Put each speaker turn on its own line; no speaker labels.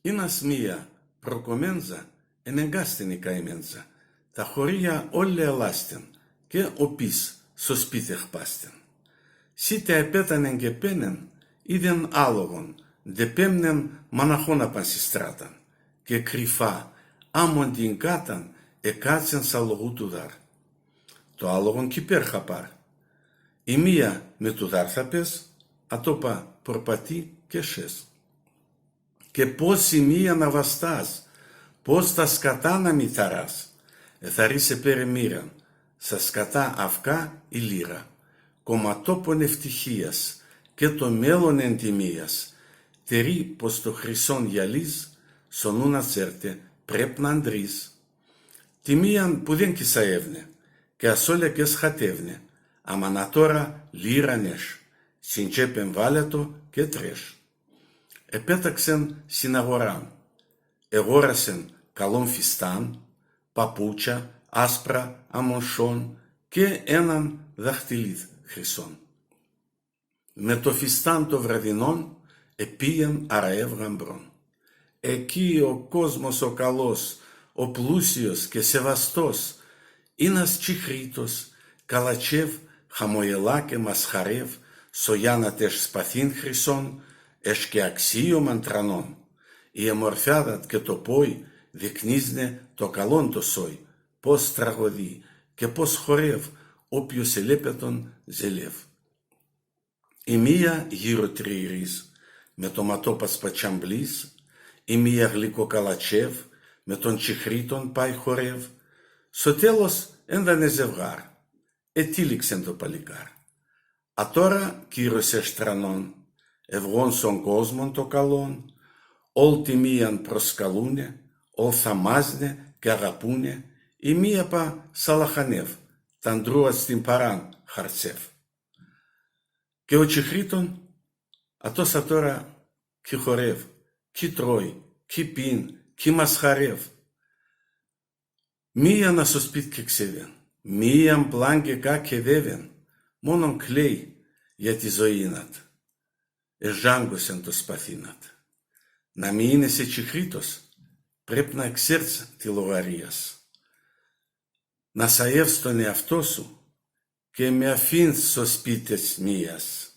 Ίνας μία προκομένζα ενεγκάστην καημένζα, τα χωρία όλοι ελάστην και οπίς στο σπίτι χπάστην. Σίτε επέτανεν και πένεν, είδεν άλογον, δε πέμνεν μαναχώνα πανσιστράταν, και κρυφά, άμον την κάταν, εκάτσεν σα λογού του δάρ. Το άλογον κυπέρ χαπάρ. Η μία με του δάρ θα πες, ατόπα προπατεί και σες. Και πώς η μία να βαστάς, πώς τα σκατά να μηθαράς, εθαρίσαι πέρε μοίραν, σα σκατά αυκά η λύρα, κομματόπον ευτυχίας και το μέλλον εντιμίας, τερί πως το χρυσόν γυαλίζ, σονού να τσέρτε πρέπ να αντρείς. Τη μίαν που δεν κισαεύνε, και ασόλια και σχατεύνε, αμανα τώρα λύρανες, συντσέπεν βάλετο και τρες. Επέταξεν στην αγοράν, εγόρασεν καλόν φιστάν, παπούτσα, άσπρα αμονσόν και έναν δαχτυλίδ χρυσόν. Με το φιστάν το βραδινόν επίεν αραεύ γαμπρόν. Εκεί ο κόσμος ο καλός, ο πλούσιος και σεβαστός, ίνας τσιχρίτος, καλατσεύ, χαμοελά και μασχαρεύ, σογιάνα τες σπαθήν χρυσόν, έσ και αξίωμαν τρανών. Η εμορφιάδατ και το πόη δεικνύσνε το καλόν το σόι, πώς τραγωδεί και πώς χορεύει όποιος ελέπετον ζελεύει. Η μία γύρω τριηρής με το ματόπας πατσαμπλής, η μία γλυκοκαλατσεύει με τον τσιχρίτον πάει χορεύει. Στο τέλος έντανε ζευγάρ, ετύλιξεν το παλικάρ. Α τώρα κύρωσε στρανών, ευγών στον κόσμον το καλόν, όλ τη μίαν προσκαλούνε, όλ θαμάζνε και αγαπούνε, η μία πα σαλαχανεύ, ταν ντρούα στην παράν χαρτσεύ. Και ο τσιχρίτον, ατόσα τώρα κι χορεύ, κι τρώει, κι πίν, κι μασχαρεύ. Μία να στο σπίτι και ξεβεν, μίαν πλάγκεκα και βέβεν, μόνον κλαίει για τη ζωήνατ. Εζάγκωσεν το σπαθήνατ. Να μη είναι σε τσιχρίτος, πρέπει να ξέρεις τη λογαρίας. Να σαεύεις τον εαυτό σου και με αφήνεις στο σπίτι μίας.